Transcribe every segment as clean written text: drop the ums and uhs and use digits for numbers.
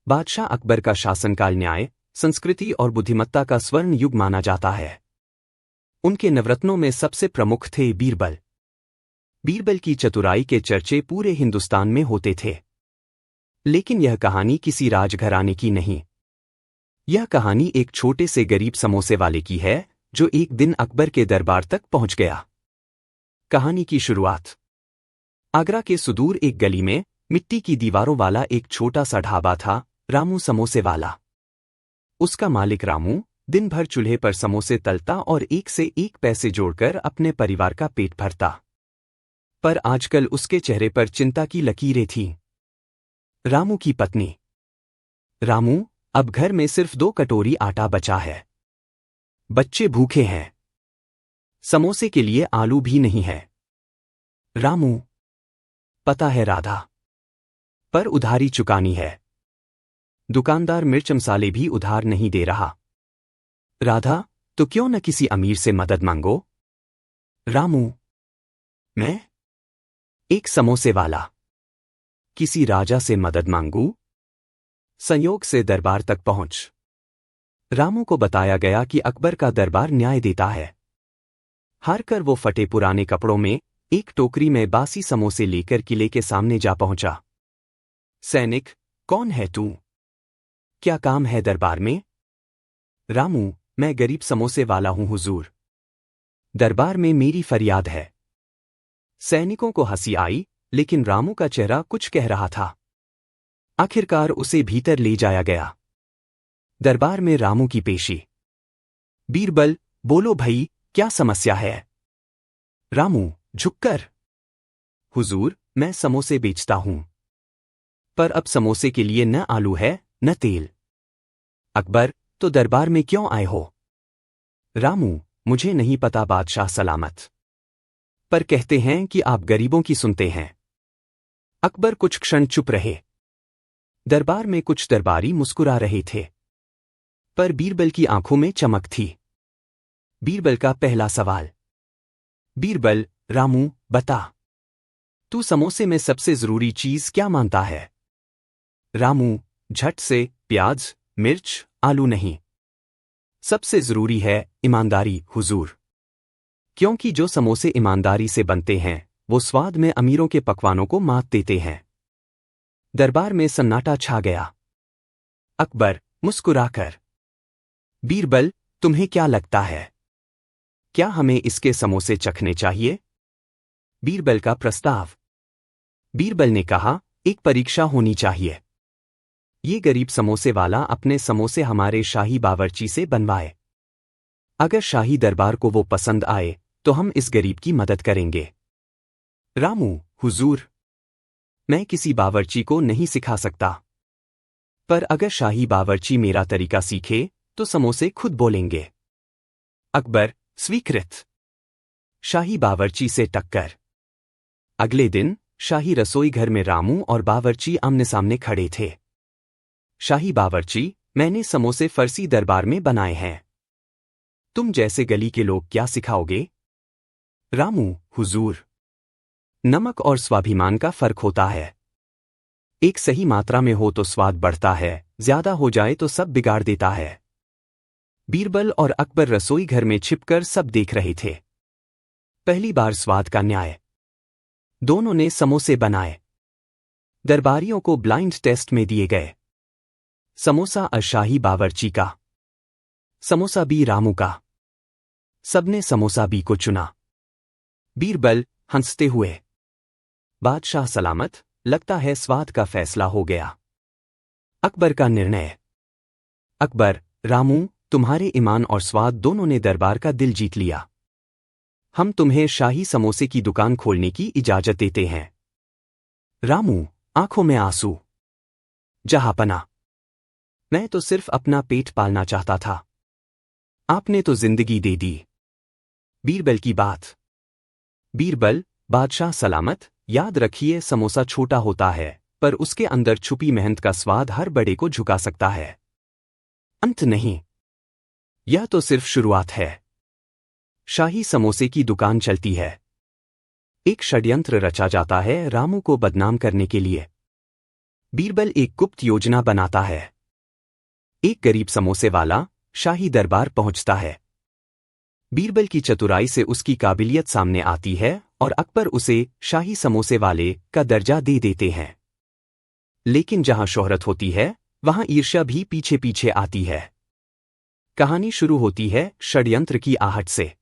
बादशाह अकबर का शासनकाल न्याय, संस्कृति और बुद्धिमत्ता का स्वर्ण युग माना जाता है। उनके नवरत्नों में सबसे प्रमुख थे बीरबल। बीरबल की चतुराई के चर्चे पूरे हिंदुस्तान में होते थे। लेकिन यह कहानी किसी राजघराने की नहीं। यह कहानी एक छोटे से गरीब समोसे वाले की है, जो एक दिन अकबर के दरबार तक पहुंच गया। कहानी की शुरुआत। आगरा के सुदूर एक गली में मिट्टी की दीवारों वाला एक छोटा सा ढाबा था, रामू समोसे वाला। उसका मालिक रामू दिन भर चूल्हे पर समोसे तलता और एक से एक पैसे जोड़कर अपने परिवार का पेट भरता। पर आजकल उसके चेहरे पर चिंता की लकीरें थीं। रामू की पत्नी। रामू, अब घर में सिर्फ 2 कटोरी आटा बचा है। बच्चे भूखे हैं। समोसे के लिए आलू भी नहीं है। रामू, पता है राधा, पर उधारी चुकानी है। दुकानदार मिर्च मसाले भी उधार नहीं दे रहा। राधा, तो क्यों न किसी अमीर से मदद मांगो? रामू, मैं? एक समोसे वाला। किसी राजा से मदद मांगू? संयोग से दरबार तक पहुंच। रामू को बताया गया कि अकबर का दरबार न्याय देता है। हारकर वो फटे पुराने कपड़ों में एक टोकरी में बासी समोसे लेकर किले के सामने जा पहुंचा। सैनिक, कौन है तू? क्या काम है दरबार में? रामू, मैं गरीब समोसे वाला हूं हुजूर। दरबार में मेरी फरियाद है। सैनिकों को हंसी आई, लेकिन रामू का चेहरा कुछ कह रहा था। आखिरकार उसे भीतर ले जाया गया। दरबार में रामू की पेशी। बीरबल, बोलो भई, क्या समस्या है? रामू, झुककर। हुजूर, मैं समोसे बेचता हूं। पर अब समोसे के लिए न आलू है न तेल। अकबर, तो दरबार में क्यों आए हो? रामू, मुझे नहीं पता बादशाह सलामत। पर कहते हैं कि आप गरीबों की सुनते हैं। अकबर कुछ क्षण चुप रहे। दरबार में कुछ दरबारी मुस्कुरा रहे थे, पर बीरबल की आंखों में चमक थी। बीरबल का पहला सवाल। बीरबल, रामू, बता, तू समोसे में सबसे जरूरी चीज क्या मानता है? रामू, झट से, प्याज, मिर्च, आलू नहीं। सबसे जरूरी है ईमानदारी हुजूर। क्योंकि जो समोसे ईमानदारी से बनते हैं, वो स्वाद में अमीरों के पकवानों को मात देते हैं। दरबार में सन्नाटा छा गया। अकबर, मुस्कुराकर। बीरबल, तुम्हें क्या लगता है? क्या हमें इसके समोसे चखने चाहिए? बीरबल का प्रस्ताव। बीरबल ने कहा, एक परीक्षा होनी चाहिए। ये गरीब समोसे वाला अपने समोसे हमारे शाही बावर्ची से बनवाए। अगर शाही दरबार को वो पसंद आए, तो हम इस गरीब की मदद करेंगे। रामू, हुजूर, मैं किसी बावर्ची को नहीं सिखा सकता। पर अगर शाही बावर्ची मेरा तरीका सीखे, तो समोसे खुद बोलेंगे। अकबर, स्वीकृत। शाही बावर्ची से टक्कर। अगले दिन शाही रसोई घर में रामू और बावर्ची आमने सामने खड़े थे। शाही बावर्ची, मैंने समोसे फरसी दरबार में बनाए हैं। तुम जैसे गली के लोग क्या सिखाओगे? रामू, हुजूर, नमक और स्वाभिमान का फर्क होता है। एक सही मात्रा में हो तो स्वाद बढ़ता है, ज्यादा हो जाए तो सब बिगाड़ देता है। बीरबल और अकबर रसोई घर में छिपकर सब देख रहे थे। पहली बार स्वाद का न्याय। दोनों ने समोसे बनाए। दरबारियों को ब्लाइंड टेस्ट में दिए गए। समोसा अशाही बावर्ची का, समोसा बी रामू का। सबने समोसा बी को चुना। बीरबल, हंसते हुए। बादशाह सलामत, लगता है स्वाद का फैसला हो गया। अकबर का निर्णय। अकबर, रामू, तुम्हारे ईमान और स्वाद दोनों ने दरबार का दिल जीत लिया। हम तुम्हें शाही समोसे की दुकान खोलने की इजाजत देते हैं। रामू, आंखों में आंसू। जहांपना, मैं तो सिर्फ अपना पेट पालना चाहता था। आपने तो जिंदगी दे दी। बीरबल की बात। बीरबल, बादशाह सलामत, याद रखिए समोसा छोटा होता है, पर उसके अंदर छुपी मेहनत का स्वाद हर बड़े को झुका सकता है। अंत नहीं। यह तो सिर्फ शुरुआत है। शाही समोसे की दुकान चलती है। एक षड्यंत्र रचा जाता है रामू को बदनाम करने के लिए। बीरबल एक गुप्त योजना बनाता है। एक गरीब समोसे वाला शाही दरबार पहुंचता है। बीरबल की चतुराई से उसकी काबिलियत सामने आती है और अकबर उसे शाही समोसे वाले का दर्जा दे देते हैं। लेकिन जहां शोहरत होती है वहां ईर्ष्या भी पीछे पीछे आती है। कहानी शुरू होती है षड्यंत्र की आहट से।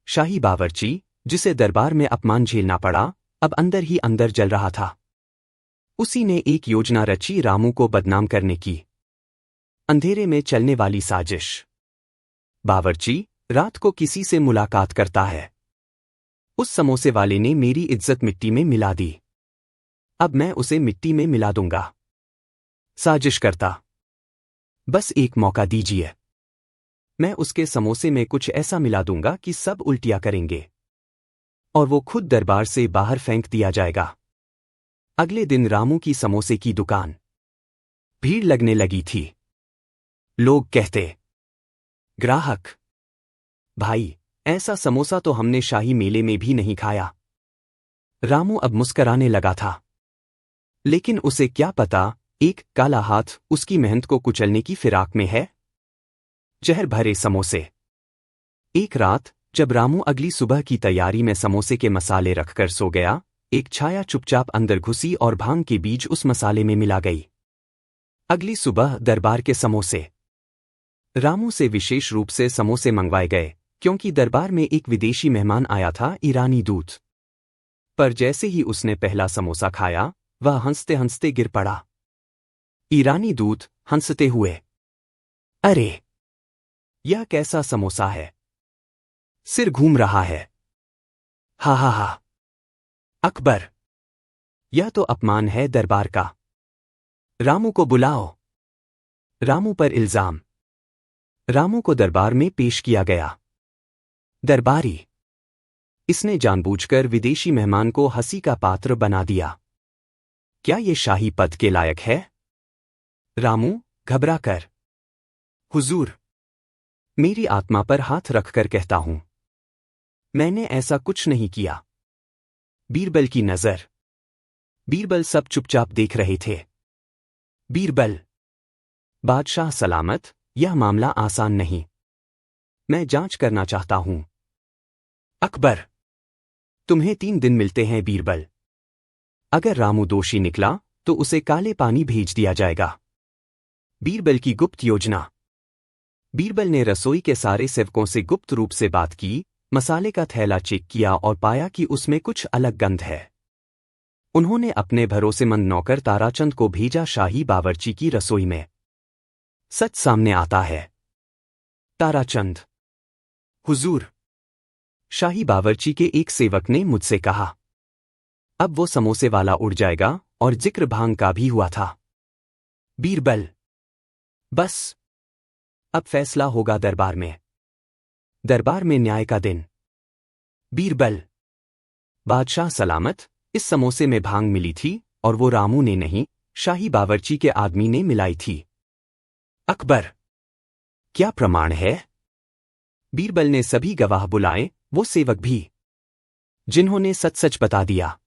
शाही बावर्ची, जिसे दरबार में अपमान झेलना पड़ा, अब अंदर ही अंदर जल रहा था। उसी ने एक योजना रची रामू को बदनाम करने की। अंधेरे में चलने वाली साजिश। बावर्ची रात को किसी से मुलाकात करता है। उस समोसे वाले ने मेरी इज्जत मिट्टी में मिला दी, अब मैं उसे मिट्टी में मिला दूंगा। साजिश करता, बस एक मौका दीजिए, मैं उसके समोसे में कुछ ऐसा मिला दूंगा कि सब उल्टियां करेंगे और वो खुद दरबार से बाहर फेंक दिया जाएगा। अगले दिन रामू की समोसे की दुकान भीड़ लगने लगी थी। लोग कहते, ग्राहक, भाई ऐसा समोसा तो हमने शाही मेले में भी नहीं खाया। रामू अब मुस्कराने लगा था, लेकिन उसे क्या पता एक काला हाथ उसकी मेहनत को कुचलने की फिराक में है। जहर भरे समोसे। एक रात जब रामू अगली सुबह की तैयारी में समोसे के मसाले रखकर सो गया, एक छाया चुपचाप अंदर घुसी और भांग के बीज उस मसाले में मिला गई। अगली सुबह दरबार के समोसे। रामू से विशेष रूप से समोसे मंगवाए गए क्योंकि दरबार में एक विदेशी मेहमान आया था, ईरानी दूत। पर जैसे ही उसने पहला समोसा खाया, वह हंसते हंसते गिर पड़ा। ईरानी दूत हंसते हुए, अरे यह कैसा समोसा है, सिर घूम रहा है। हा हा हा। अकबर, यह तो अपमान है दरबार का। रामू को बुलाओ। रामू पर इल्जाम। रामू को दरबार में पेश किया गया। दरबारी, इसने जानबूझकर विदेशी मेहमान को हंसी का पात्र बना दिया। क्या ये शाही पद के लायक है? रामू घबराकर, हुजूर, मेरी आत्मा पर हाथ रखकर कहता हूं, मैंने ऐसा कुछ नहीं किया। बीरबल की नजर। बीरबल सब चुपचाप देख रहे थे। बीरबल, बादशाह सलामत, यह मामला आसान नहीं, मैं जांच करना चाहता हूं। अकबर, तुम्हें 3 दिन मिलते हैं बीरबल। अगर रामू दोषी निकला तो उसे काले पानी भेज दिया जाएगा। बीरबल की गुप्त योजना। बीरबल ने रसोई के सारे सेवकों से गुप्त रूप से बात की, मसाले का थैला चेक किया और पाया कि उसमें कुछ अलग गंध है। उन्होंने अपने भरोसेमंद नौकर ताराचंद को भेजा शाही बावर्ची की रसोई में। सच सामने आता है। ताराचंद, हुजूर, शाही बावर्ची के एक सेवक ने मुझसे कहा, अब वो समोसे वाला उड़ जाएगा और जिक्र भांग का भी हुआ था। बीरबल, बस अब फैसला होगा दरबार में। दरबार में न्याय का दिन। बीरबल, बादशाह सलामत, इस समोसे में भांग मिली थी और वो रामू ने नहीं, शाही बावर्ची के आदमी ने मिलाई थी। अकबर, क्या प्रमाण है? बीरबल ने सभी गवाह बुलाए, वो सेवक भी, जिन्होंने सच सच बता दिया।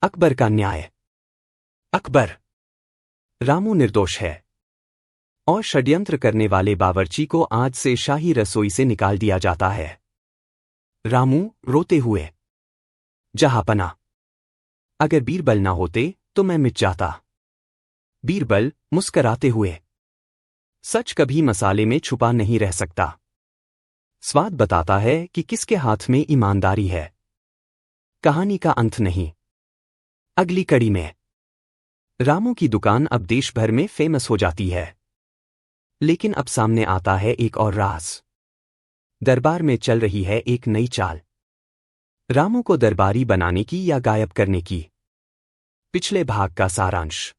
अकबर का न्याय। अकबर, रामू निर्दोष है और षड्यंत्र करने वाले बावर्ची को आज से शाही रसोई से निकाल दिया जाता है। रामू रोते हुए, जहांपना, अगर बीरबल ना होते तो मैं मिट जाता। बीरबल मुस्कराते हुए, सच कभी मसाले में छुपा नहीं रह सकता। स्वाद बताता है कि किसके हाथ में ईमानदारी है। कहानी का अंत नहीं। अगली कड़ी में रामू की दुकान अब देश भर में फेमस हो जाती है। लेकिन अब सामने आता है एक और राज। दरबार में चल रही है एक नई चाल। रामू को दरबारी बनाने की या गायब करने की। पिछले भाग का सारांश।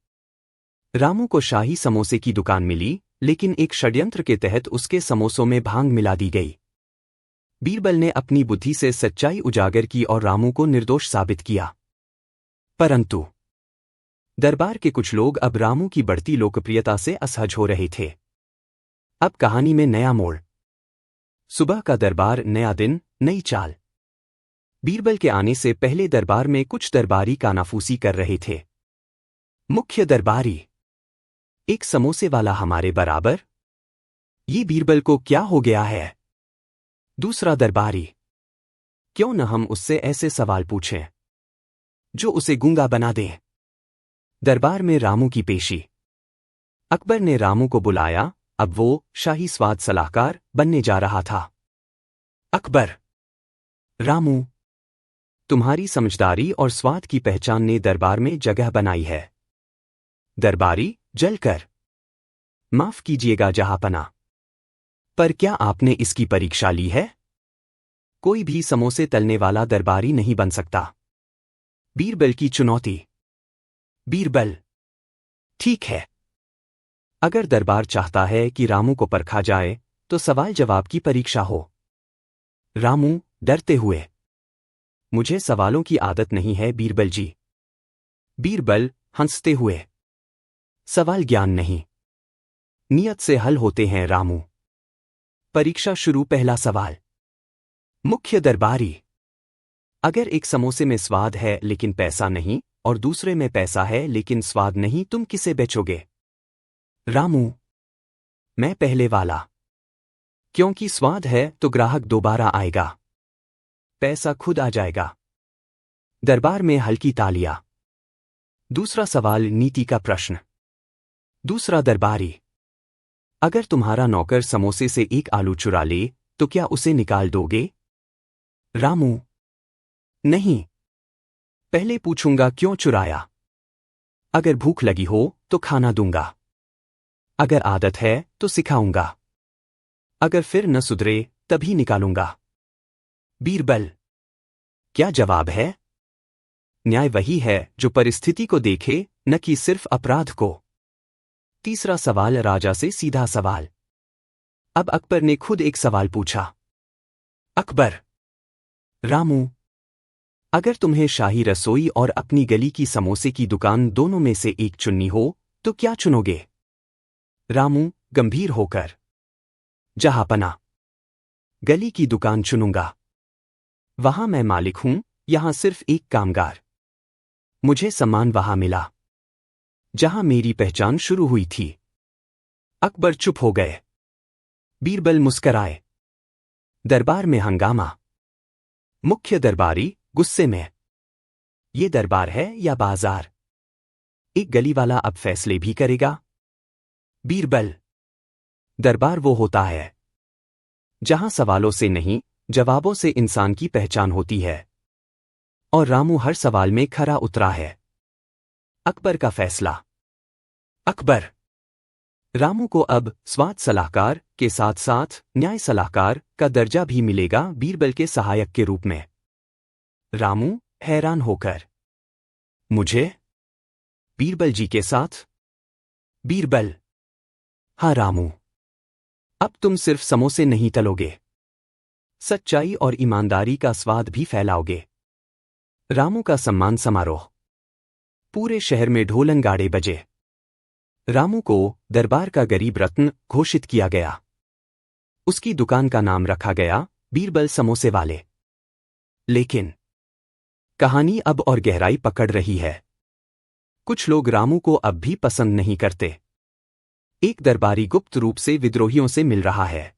रामू को शाही समोसे की दुकान मिली, लेकिन एक षड्यंत्र के तहत उसके समोसों में भांग मिला दी गई। बीरबल ने अपनी बुद्धि से सच्चाई उजागर की और रामू को निर्दोष साबित किया। परंतु दरबार के कुछ लोग अब रामू की बढ़ती लोकप्रियता से असहज हो रहे थे। अब कहानी में नया मोड़। सुबह का दरबार, नया दिन, नई चाल। बीरबल के आने से पहले दरबार में कुछ दरबारी कानाफूसी कर रहे थे। मुख्य दरबारी। एक समोसे वाला हमारे बराबर? ये बीरबल को क्या हो गया है? दूसरा दरबारी। क्यों न हम उससे ऐसे सवाल पूछें जो उसे गूंगा बना दे। दरबार में रामू की पेशी। अकबर ने रामू को बुलाया, अब वो शाही स्वाद सलाहकार बनने जा रहा था। अकबर। रामू, तुम्हारी समझदारी और स्वाद की पहचान ने दरबार में जगह बनाई है। दरबारी जलकर। माफ कीजिएगा जहांपना, पर क्या आपने इसकी परीक्षा ली है? कोई भी समोसे तलने वाला दरबारी नहीं बन सकता। बीरबल की चुनौती। बीरबल। ठीक है। अगर दरबार चाहता है कि रामू को परखा जाए तो सवाल जवाब की परीक्षा हो। रामू डरते हुए। मुझे सवालों की आदत नहीं है बीरबल जी। बीरबल हंसते हुए। सवाल ज्ञान नहीं, नियत से हल होते हैं रामू। परीक्षा शुरू। पहला सवाल। मुख्य दरबारी। अगर एक समोसे में स्वाद है लेकिन पैसा नहीं और दूसरे में पैसा है लेकिन स्वाद नहीं, तुम किसे बेचोगे? रामू। मैं पहले वाला। क्योंकि स्वाद है तो ग्राहक दोबारा आएगा, पैसा खुद आ जाएगा। दरबार में हल्की तालियां। दूसरा सवाल। नीति का प्रश्न। दूसरा दरबारी। अगर तुम्हारा नौकर समोसे से एक आलू चुरा ले तो क्या उसे निकाल दोगे? रामू। नहीं, पहले पूछूंगा क्यों चुराया। अगर भूख लगी हो तो खाना दूंगा, अगर आदत है तो सिखाऊंगा, अगर फिर न सुधरे तभी निकालूंगा। बीरबल। क्या जवाब है? न्याय वही है जो परिस्थिति को देखे, न कि सिर्फ अपराध को। तीसरा सवाल। राजा से सीधा सवाल। अब अकबर ने खुद एक सवाल पूछा। अकबर। रामू, अगर तुम्हें शाही रसोई और अपनी गली की समोसे की दुकान दोनों में से एक चुननी हो तो क्या चुनोगे? रामू गंभीर होकर। जहांपना, गली की दुकान चुनूंगा। वहां मैं मालिक हूं, यहां सिर्फ एक कामगार। मुझे सम्मान वहां मिला जहां मेरी पहचान शुरू हुई थी। अकबर चुप हो गए। बीरबल मुस्कराए। दरबार में हंगामा। मुख्य दरबारी गुस्से में। ये दरबार है या बाजार? एक गली वाला अब फैसले भी करेगा। बीरबल। दरबार वो होता है जहां सवालों से नहीं, जवाबों से इंसान की पहचान होती है। और रामू हर सवाल में खरा उतरा है। अकबर का फैसला। अकबर। रामू को अब स्वाद सलाहकार के साथ साथ न्याय सलाहकार का दर्जा भी मिलेगा, बीरबल के सहायक के रूप में। रामू हैरान होकर। मुझे? बीरबल जी के साथ? बीरबल। हाँ रामू, अब तुम सिर्फ समोसे नहीं तलोगे, सच्चाई और ईमानदारी का स्वाद भी फैलाओगे। रामू का सम्मान समारोह। पूरे शहर में ढोल नगाड़े बजे। रामू को दरबार का गरीब रत्न घोषित किया गया। उसकी दुकान का नाम रखा गया बीरबल समोसे वाले। लेकिन कहानी अब और गहराई पकड़ रही है। कुछ लोग रामू को अब भी पसंद नहीं करते। एक दरबारी गुप्त रूप से विद्रोहियों से मिल रहा है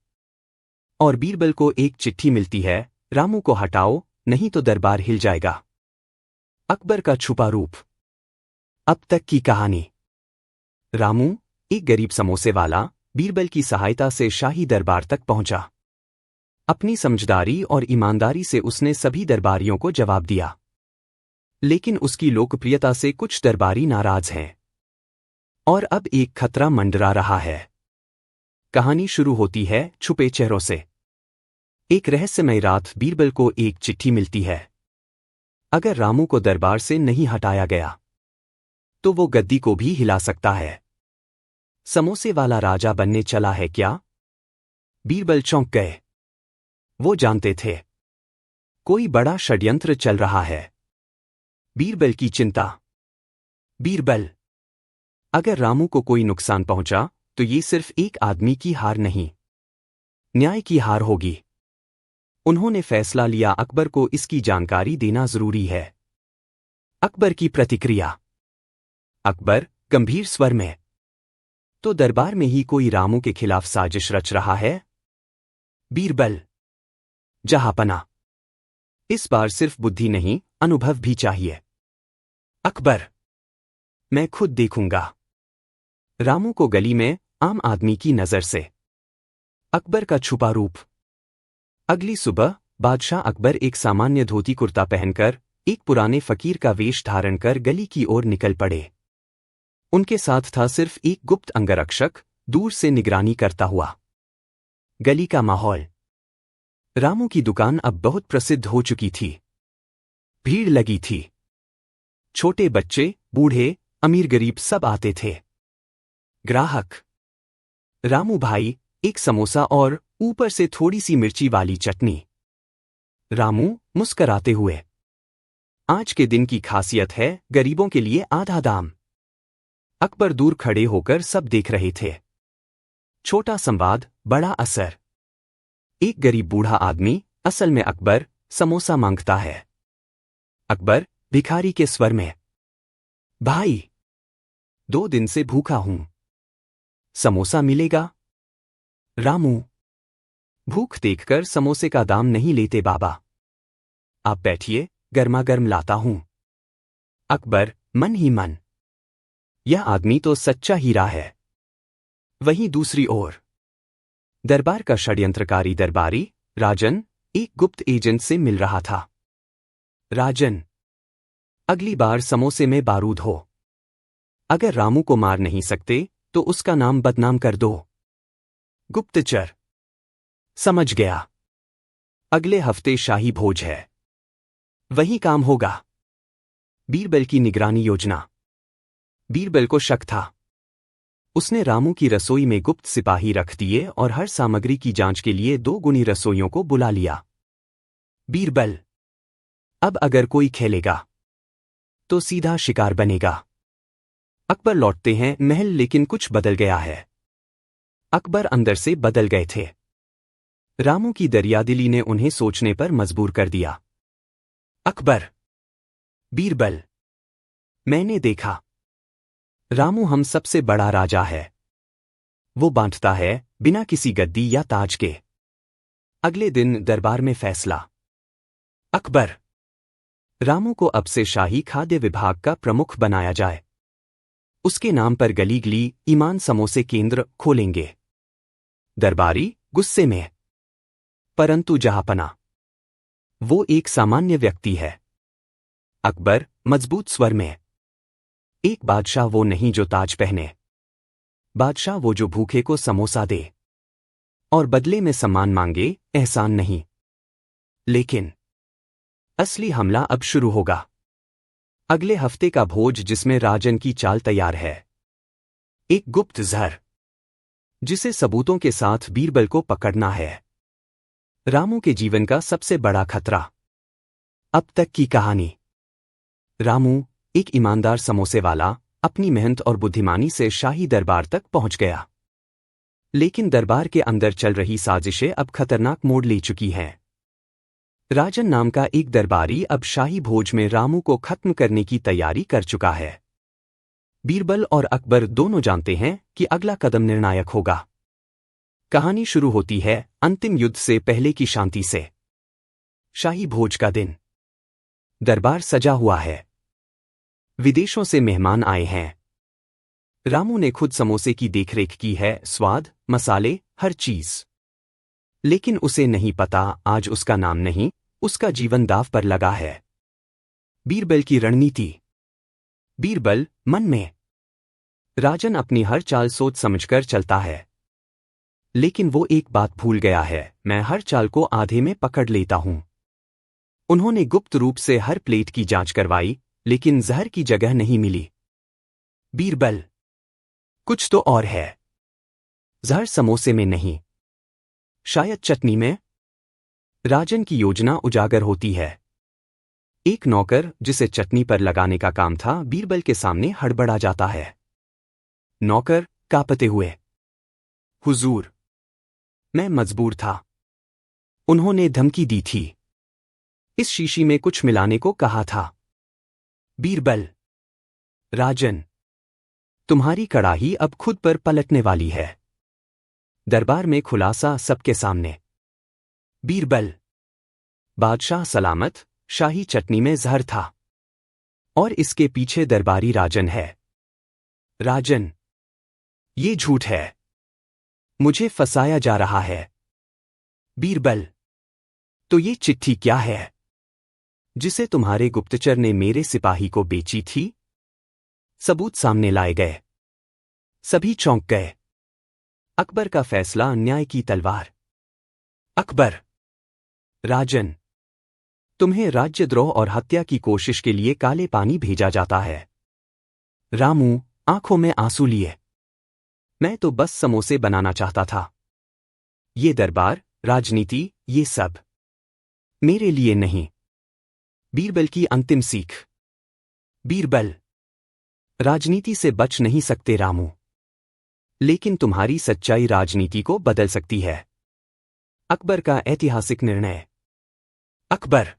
और बीरबल को एक चिट्ठी मिलती है, रामू को हटाओ नहीं तो दरबार हिल जाएगा। अकबर का छुपा रूप। अब तक की कहानी। रामू, एक गरीब समोसे वाला, बीरबल की सहायता से शाही दरबार तक पहुंचा। अपनी समझदारी और ईमानदारी से उसने सभी दरबारियों को जवाब दिया। लेकिन उसकी लोकप्रियता से कुछ दरबारी नाराज हैं और अब एक खतरा मंडरा रहा है। कहानी शुरू होती है छुपे चेहरों से। एक रहस्यमय रात बीरबल को एक चिट्ठी मिलती है। अगर रामू को दरबार से नहीं हटाया गया तो वो गद्दी को भी हिला सकता है। समोसे वाला राजा बनने चला है क्या? बीरबल चौंक गए। वो जानते थे कोई बड़ा षड्यंत्र चल रहा है। बीरबल की चिंता। बीरबल। अगर रामू को कोई नुकसान पहुंचा तो ये सिर्फ एक आदमी की हार नहीं, न्याय की हार होगी। उन्होंने फैसला लिया अकबर को इसकी जानकारी देना जरूरी है। अकबर की प्रतिक्रिया। अकबर गंभीर स्वर में। तो दरबार में ही कोई रामू के खिलाफ साजिश रच रहा है? बीरबल जहांपना, इस बार सिर्फ बुद्धि नहीं, अनुभव भी चाहिए। अकबर मैं खुद देखूंगा। रामू को गली में आम आदमी की नजर से। अकबर का छुपा रूप। अगली सुबह बादशाह अकबर एक सामान्य धोती कुर्ता पहनकर, एक पुराने फकीर का वेश धारण कर गली की ओर निकल पड़े। उनके साथ था सिर्फ एक गुप्त अंगरक्षक, दूर से निगरानी करता हुआ। गली का माहौल। रामू की दुकान अब बहुत प्रसिद्ध हो चुकी थी। भीड़ लगी थी। छोटे बच्चे, बूढ़े, अमीर गरीब सब आते थे। ग्राहक रामू भाई, एक समोसा और ऊपर से थोड़ी सी मिर्ची वाली चटनी। रामू मुस्कराते हुए। आज के दिन की खासियत है गरीबों के लिए आधा दाम। अकबर दूर खड़े होकर सब देख रहे थे। छोटा संवाद, बड़ा असर। एक गरीब बूढ़ा आदमी, असल में अकबर, समोसा मांगता है। अकबर भिखारी के स्वर में, भाई 2 दिन से भूखा हूं, समोसा मिलेगा? रामू भूख देखकर समोसे का दाम नहीं लेते बाबा। आप बैठिए, गर्मा गर्म लाता हूं। अकबर मन ही मन, यह आदमी तो सच्चा हीरा है। वहीं दूसरी ओर दरबार का षड्यंत्रकारी दरबारी राजन एक गुप्त एजेंट से मिल रहा था। राजन, अगली बार समोसे में बारूद हो। अगर रामू को मार नहीं सकते तो उसका नाम बदनाम कर दो। गुप्तचर, समझ गया। अगले हफ्ते शाही भोज है, वही काम होगा। बीरबल की निगरानी योजना। बीरबल को शक था। उसने रामू की रसोई में गुप्त सिपाही रख दिए और हर सामग्री की जांच के लिए 2 गुणी रसोइयों को बुला लिया। बीरबल, अब अगर कोई खेलेगा तो सीधा शिकार बनेगा। अकबर लौटते हैं महल, लेकिन कुछ बदल गया है। अकबर अंदर से बदल गए थे। रामू की दरियादिली ने उन्हें सोचने पर मजबूर कर दिया। अकबर, बीरबल, मैंने देखा। रामू हम सबसे बड़ा राजा है। वो बांटता है बिना किसी गद्दी या ताज के। अगले दिन दरबार में फैसला। अकबर, रामू को अब से शाही खाद्य विभाग का प्रमुख बनाया जाए। उसके नाम पर गली गली ईमान समोसे केंद्र खोलेंगे। दरबारी गुस्से में, परंतु जहांपना, वो एक सामान्य व्यक्ति है। अकबर मजबूत स्वर में, एक बादशाह वो नहीं जो ताज पहने। बादशाह वो जो भूखे को समोसा दे और बदले में सम्मान मांगे, एहसान नहीं। लेकिन असली हमला अब शुरू होगा। अगले हफ्ते का भोज, जिसमें राजन की चाल तैयार है। एक गुप्त जहर, जिसे सबूतों के साथ बीरबल को पकड़ना है। रामू के जीवन का सबसे बड़ा खतरा। अब तक की कहानी। रामू एक ईमानदार समोसे वाला, अपनी मेहनत और बुद्धिमानी से शाही दरबार तक पहुंच गया। लेकिन दरबार के अंदर चल रही साजिशें अब खतरनाक मोड़ ले चुकी हैं। राजन नाम का एक दरबारी अब शाही भोज में रामू को खत्म करने की तैयारी कर चुका है। बीरबल और अकबर दोनों जानते हैं कि अगला कदम निर्णायक होगा। कहानी शुरू होती है अंतिम युद्ध से पहले की शांति से। शाही भोज का दिन। दरबार सजा हुआ है। विदेशों से मेहमान आए हैं। रामू ने खुद समोसे की देखरेख की है, स्वाद, मसाले, हर चीज। लेकिन उसे नहीं पता आज उसका नाम नहीं, उसका जीवन दांव पर लगा है। बीरबल की रणनीति। बीरबल मन में, राजन अपनी हर चाल सोच समझकर चलता है। लेकिन वो एक बात भूल गया है, मैं हर चाल को आधे में पकड़ लेता हूं। उन्होंने गुप्त रूप से हर प्लेट की जांच करवाई, लेकिन जहर की जगह नहीं मिली। बीरबल, कुछ तो और है। जहर समोसे में नहीं, शायद चटनी में। राजन की योजना उजागर होती है। एक नौकर जिसे चटनी पर लगाने का काम था, बीरबल के सामने हड़बड़ा जाता है। नौकर कांपते हुए, हुजूर, मैं मजबूर था। उन्होंने धमकी दी थी। इस शीशी में कुछ मिलाने को कहा था। बीरबल, राजन, तुम्हारी कड़ाही अब खुद पर पलटने वाली है। दरबार में खुलासा सबके सामने। बीरबल। बादशाह सलामत, शाही चटनी में जहर था। और इसके पीछे दरबारी राजन है। राजन। ये झूठ है। मुझे फंसाया जा रहा है। बीरबल। तो ये चिट्ठी क्या है जिसे तुम्हारे गुप्तचर ने मेरे सिपाही को बेची थी? सबूत सामने लाए गए। सभी चौंक गए। अकबर का फैसला, अन्याय की तलवार। अकबर। राजन। तुम्हें राज्यद्रोह और हत्या की कोशिश के लिए काले पानी भेजा जाता है। रामू, आंखों में आंसू लिए। मैं तो बस समोसे बनाना चाहता था। ये दरबार, राजनीति, ये सब मेरे लिए नहीं। बीरबल की अंतिम सीख। बीरबल। राजनीति से बच नहीं सकते रामू, लेकिन तुम्हारी सच्चाई राजनीति को बदल सकती है। अकबर का ऐतिहासिक निर्णय। अकबर।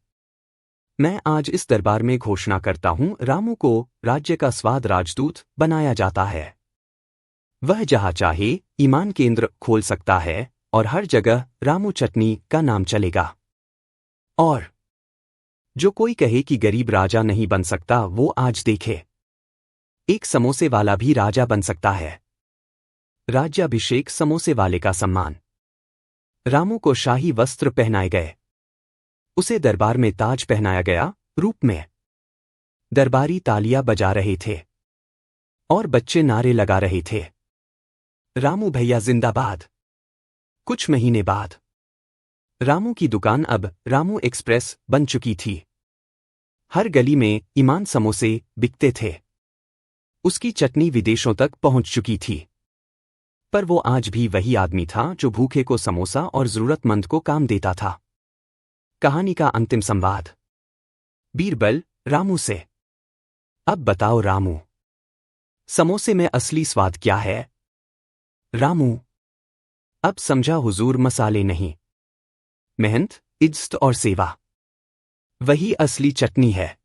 मैं आज इस दरबार में घोषणा करता हूं, रामू को राज्य का स्वाद राजदूत बनाया जाता है। वह जहां चाहे ईमान केंद्र खोल सकता है और हर जगह रामू चटनी का नाम चलेगा। और जो कोई कहे कि गरीब राजा नहीं बन सकता, वो आज देखे, एक समोसे वाला भी राजा बन सकता है। राज्याभिषेक, समोसे वाले का सम्मान। रामू को शाही वस्त्र पहनाए गए। उसे दरबार में ताज पहनाया गया, रूप में। दरबारी तालियां बजा रहे थे और बच्चे नारे लगा रहे थे, रामू भैया जिंदाबाद। कुछ महीने बाद रामू की दुकान अब रामू एक्सप्रेस बन चुकी थी। हर गली में ईमान समोसे बिकते थे। उसकी चटनी विदेशों तक पहुंच चुकी थी। पर वो आज भी वही आदमी था जो भूखे को समोसा और जरूरतमंद को काम देता था। कहानी का अंतिम संवाद। बीरबल रामू से। अब बताओ रामू, समोसे में असली स्वाद क्या है? रामू। अब समझा हुजूर, मसाले नहीं, मेहनत, इज्जत और सेवा, वही असली चटनी है।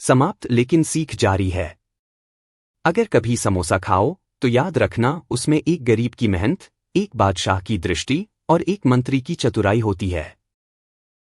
समाप्त, लेकिन सीख जारी है। अगर कभी समोसा खाओ तो याद रखना, उसमें एक गरीब की मेहनत, एक बादशाह की दृष्टि और एक मंत्री की चतुराई होती है।